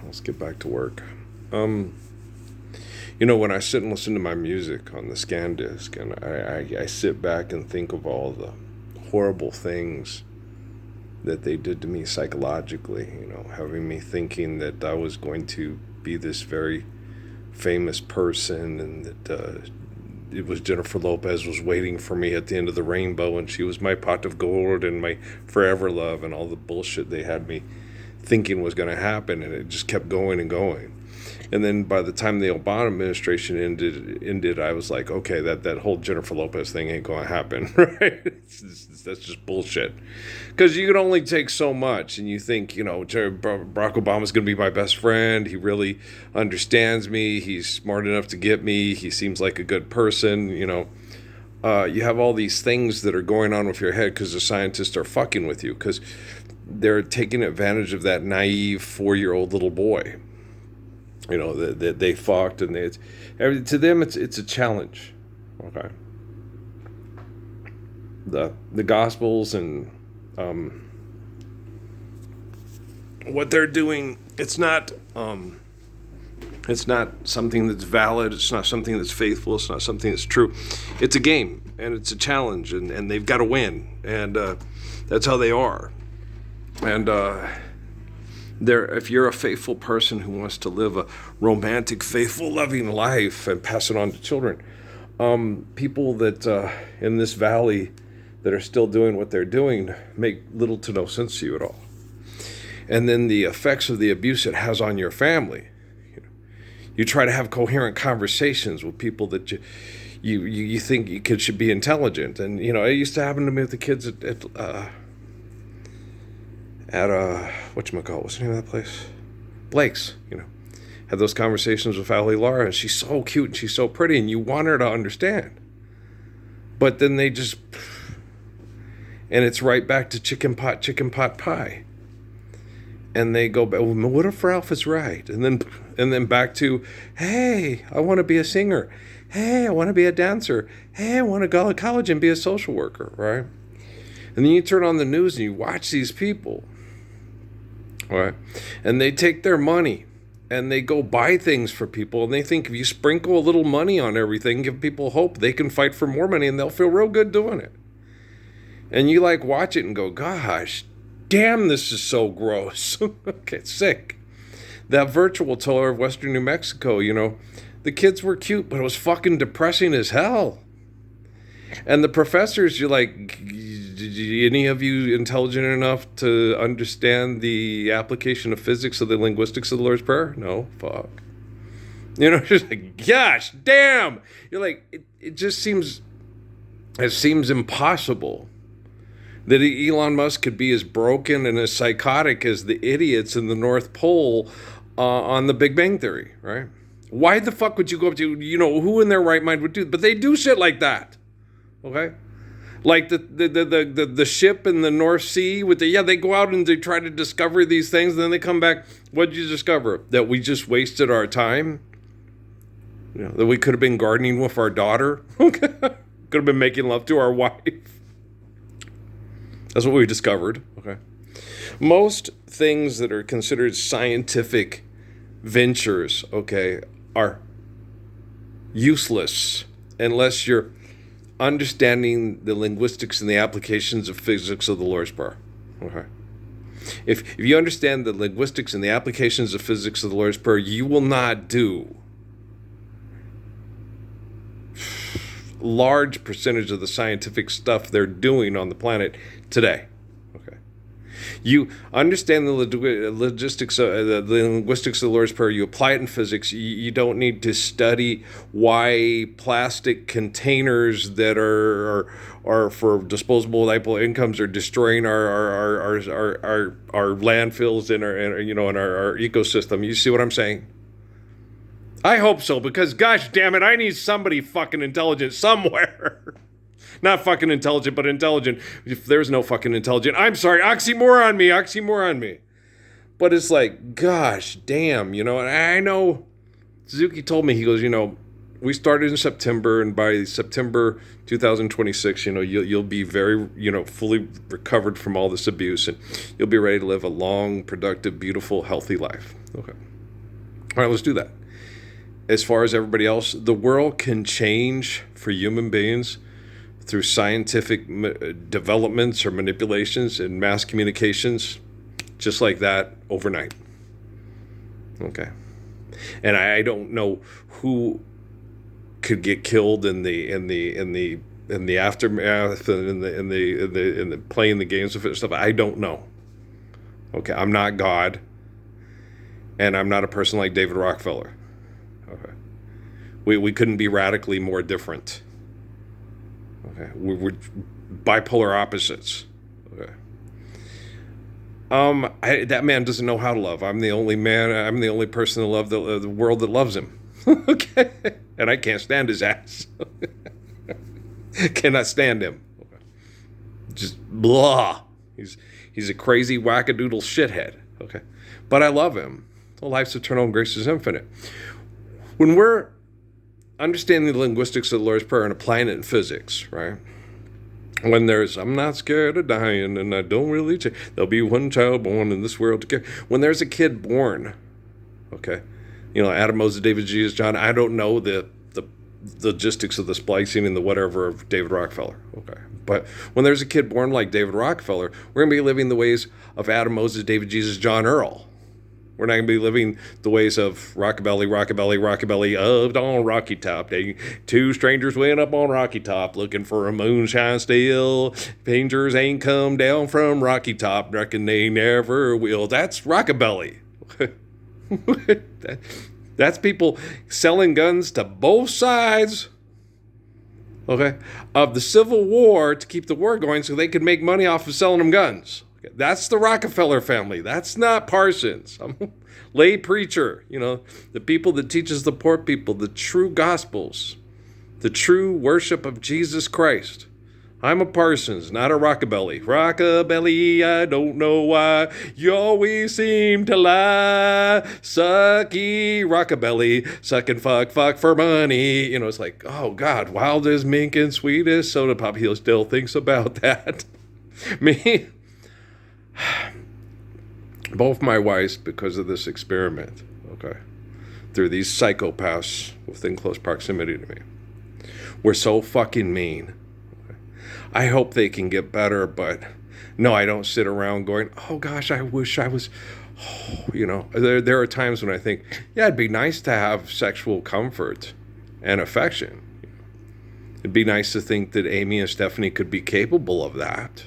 Let's get back to work. Um, when I sit and listen to my music on the scan disc, and I sit back and think of all the horrible things that they did to me psychologically, having me thinking that I was going to be this very famous person and that it was Jennifer Lopez was waiting for me at the end of the rainbow and she was my pot of gold and my forever love and all the bullshit they had me thinking was going to happen, and it just kept going and going. And then by the time the Obama administration ended, I was like, okay, that whole Jennifer Lopez thing ain't going to happen, right? That's just bullshit. Because you can only take so much, and you think, Barack Obama's going to be my best friend. He really understands me. He's smart enough to get me. He seems like a good person, you have all these things that are going on with your head because the scientists are fucking with you because they're taking advantage of that naive 4-year-old little boy. That they fucked, and to them it's a challenge. Okay. The Gospels and what they're doing, it's not something that's valid. It's not something that's faithful. It's not something that's true. It's a game, and it's a challenge, and they've got to win, and that's how they are. And if you're a faithful person who wants to live a romantic, faithful, loving life and pass it on to children, people that in this valley that are still doing what they're doing make little to no sense to you at all. And then the effects of the abuse it has on your family. You try to have coherent conversations with people that you think should be intelligent, and it used to happen to me with the kids at whatchamacallit, what's the name of that place? Blake's, Had those conversations with Ali Lara, and she's so cute and she's so pretty, and you want her to understand. But then they just, and it's right back to chicken pot pie. And they go back, well, what if Ralph is right? And then back to, hey, I want to be a singer. Hey, I want to be a dancer. Hey, I want to go to college and be a social worker, right? And then you turn on the news and you watch these people, right? And they take their money and they go buy things for people, and they think if you sprinkle a little money on everything, give people hope, they can fight for more money and they'll feel real good doing it. And you watch it and go, gosh, damn, this is so gross. Okay, it's sick. That virtual tour of Western New Mexico, the kids were cute, but it was fucking depressing as hell. And the professors, you're like, any of you intelligent enough to understand the application of physics of the linguistics of the Lord's Prayer? No, fuck. Just like, gosh, damn. You're like, it seems impossible that Elon Musk could be as broken and as psychotic as the idiots in the North Pole on the Big Bang Theory, right? Why the fuck would you go up to, who in their right mind would do it? But they do shit like that, okay? Like the ship in the North Sea they go out and they try to discover these things, and then they come back, what did you discover? That we just wasted our time? That we could have been gardening with our daughter? Could have been making love to our wife? That's what we discovered, okay? Most things that are considered scientific ventures, okay, are useless unless you're understanding the linguistics and the applications of physics of the Lord's Prayer, okay? If you understand the linguistics and the applications of physics of the Lord's Prayer, you will not do large percentage of the scientific stuff they're doing on the planet today. Okay, you understand the logistics, the linguistics of the Lord's Prayer. You apply it in physics. You don't need to study why plastic containers that are for disposable incomes are destroying our landfills and our ecosystem. You see what I'm saying? I hope so, because gosh damn it, I need somebody fucking intelligent somewhere. Not fucking intelligent, but intelligent. If there's no fucking intelligent, I'm sorry, oxymoron me. But it's like, gosh damn, and I know Suzuki told me, he goes, we started in September, and by September 2026, you'll be very, fully recovered from all this abuse, and you'll be ready to live a long, productive, beautiful, healthy life. Okay. All right, let's do that. As far as everybody else, the world can change for human beings through scientific developments or manipulations and mass communications, just like that, overnight. Okay. And I don't know who could get killed in the aftermath and in the playing the games of it and stuff. I don't know. Okay, I'm not God, and I'm not a person like David Rockefeller. Okay, we couldn't be radically more different. Okay, we're bipolar opposites. Okay. That man doesn't know how to love. I'm the only person in the world that loves him. Okay, and I can't stand his ass. Cannot stand him. Just blah. He's a crazy wackadoodle shithead. Okay, but I love him. Well, life's eternal and grace is infinite. When we're understanding the linguistics of the Lord's Prayer and applying it in physics, right? When there's, I'm not scared of dying, and I don't really, there'll be one child born in this world to care. When there's a kid born, okay, Adam, Moses, David, Jesus, John, I don't know the logistics of the splicing and the whatever of David Rockefeller, okay. But when there's a kid born like David Rockefeller, we're going to be living the ways of Adam, Moses, David, Jesus, John, Earl. We're not going to be living the ways of rockabilly, up on Rocky Top. Two strangers went up on Rocky Top looking for a moonshine still. Rangers ain't come down from Rocky Top, reckon they never will. That's rockabilly. That's people selling guns to both sides, okay, of the Civil War to keep the war going so they could make money off of selling them guns. That's the Rockefeller family. That's not Parsons. I'm a lay preacher, the people that teaches the poor people the true gospels, the true worship of Jesus Christ. I'm a Parsons, not a Rockabilly. Rockabilly, I don't know why you always seem to lie. Sucky Rockabilly, suck and fuck for money. It's like, oh God, wild as mink and sweet as soda pop. He still thinks about that. Me? Both my wives, because of this experiment, okay, through these psychopaths within close proximity to me, were so fucking mean. Okay. I hope they can get better, but no, I don't sit around going, oh gosh, I wish I was, there are times when I think, yeah, it'd be nice to have sexual comfort and affection. It'd be nice to think that Amy and Stephanie could be capable of that,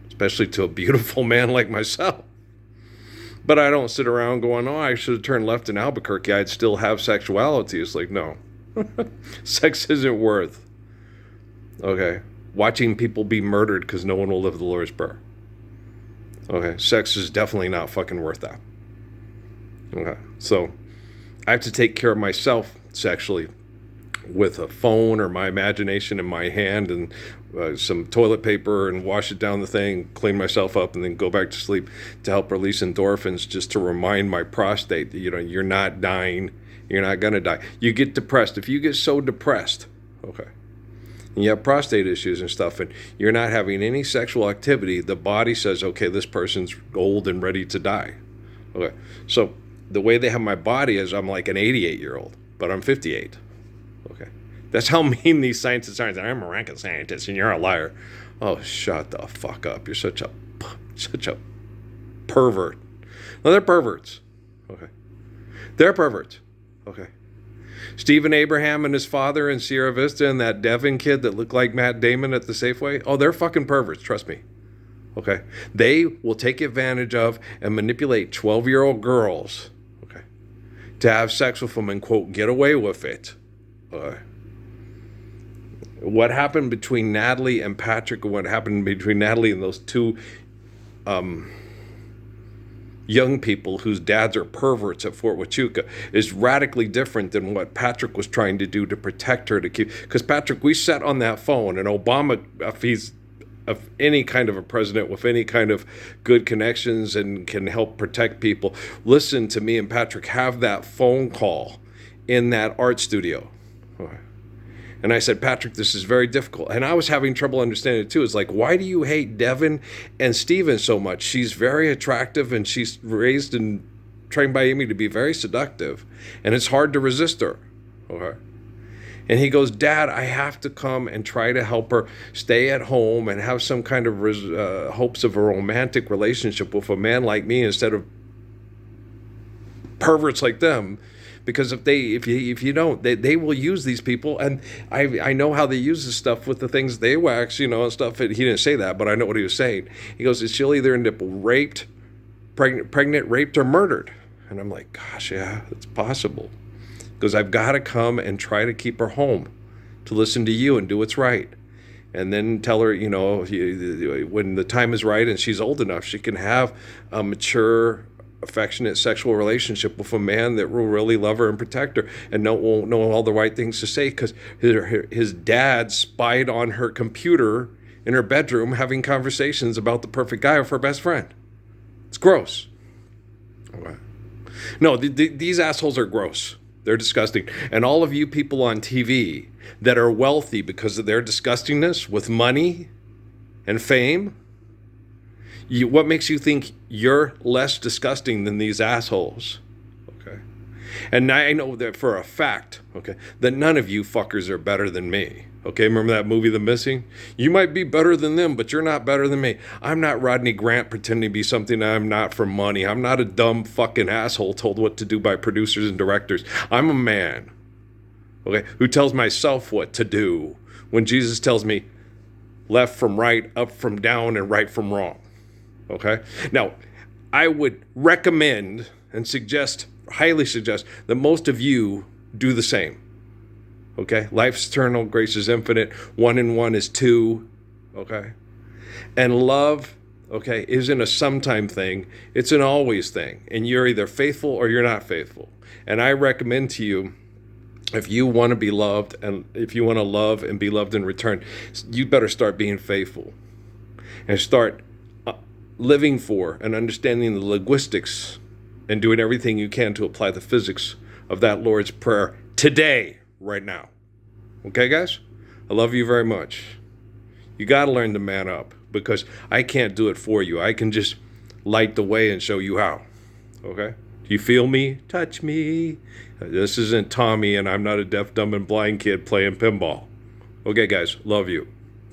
especially to a beautiful man like myself. But I don't sit around going, oh, I should have turned left in Albuquerque. I'd still have sexuality. It's like, no. Sex isn't worth, okay, watching people be murdered because no one will live the Lord's Prayer. Okay, sex is definitely not fucking worth that. Okay, so I have to take care of myself sexually with a phone or my imagination in my hand and some toilet paper and wash it down the thing, clean myself up, and then go back to sleep to help release endorphins, just to remind my prostate that, you're not dying. You're not going to die. You get depressed. If you get so depressed, okay, and you have prostate issues and stuff, and you're not having any sexual activity, the body says, okay, this person's old and ready to die. Okay, so the way they have my body is I'm like an 88-year-old, but I'm 58. Okay, that's how mean these scientists are. I'm a rocket scientist and you're a liar. Oh, shut the fuck up. You're such a pervert. No, they're perverts. Okay, they're perverts. Okay, Stephen Abraham and his father in Sierra Vista and that Devin kid that looked like Matt Damon at the Safeway. Oh, they're fucking perverts. Trust me. Okay, they will take advantage of and manipulate 12-year-old girls. Okay, to have sex with them and quote get away with it. What happened between Natalie and Patrick, and what happened between Natalie and those two young people whose dads are perverts at Fort Huachuca is radically different than what Patrick was trying to do to protect her, to keep, because Patrick, we sat on that phone, and Obama, if he's of any kind of a president with any kind of good connections and can help protect people, listen to me and Patrick have that phone call in that art studio. Okay. And I said, Patrick, this is very difficult. And I was having trouble understanding it too. It's like, why do you hate Devin and Steven so much? She's very attractive and she's raised and trained by Amy to be very seductive. And it's hard to resist her. Okay. And he goes, Dad, I have to come and try to help her stay at home and have some kind of hopes of a romantic relationship with a man like me instead of perverts like them. Because if you don't, they will use these people, and I know how they use this stuff with the things they wax, and stuff. He didn't say that, but I know what he was saying. He goes, she'll either end up raped, pregnant, raped, or murdered. And I'm like, gosh, yeah, it's possible. Because I've got to come and try to keep her home, to listen to you and do what's right, and then tell her, when the time is right and she's old enough, she can have a mature, affectionate sexual relationship with a man that will really love her and protect her and won't know all the right things to say because his dad spied on her computer in her bedroom having conversations about the perfect guy with her best friend. It's gross. Okay. No, these assholes are gross. They're disgusting. And all of you people on TV that are wealthy because of their disgustingness with money and fame, what makes you think you're less disgusting than these assholes? Okay. And I know that for a fact, okay, that none of you fuckers are better than me. Okay, remember that movie, The Missing? You might be better than them, but you're not better than me. I'm not Rodney Grant pretending to be something I'm not for money. I'm not a dumb fucking asshole told what to do by producers and directors. I'm a man, okay, who tells myself what to do when Jesus tells me left from right, up from down, and right from wrong. Okay? Now, I would recommend and highly suggest that most of you do the same. Okay? Life's eternal, grace is infinite. 1 and 1 is 2. Okay? And love, okay, isn't a sometime thing. It's an always thing. And you're either faithful or you're not faithful. And I recommend to you, if you want to be loved and if you want to love and be loved in return, you better start being faithful and start living for and understanding the linguistics and doing everything you can to apply the physics of that Lord's Prayer today, right now. Okay, guys? I love you very much. You got to learn to man up because I can't do it for you. I can just light the way and show you how. Okay? Do you feel me? Touch me. This isn't Tommy, and I'm not a deaf, dumb, and blind kid playing pinball. Okay, guys? Love you.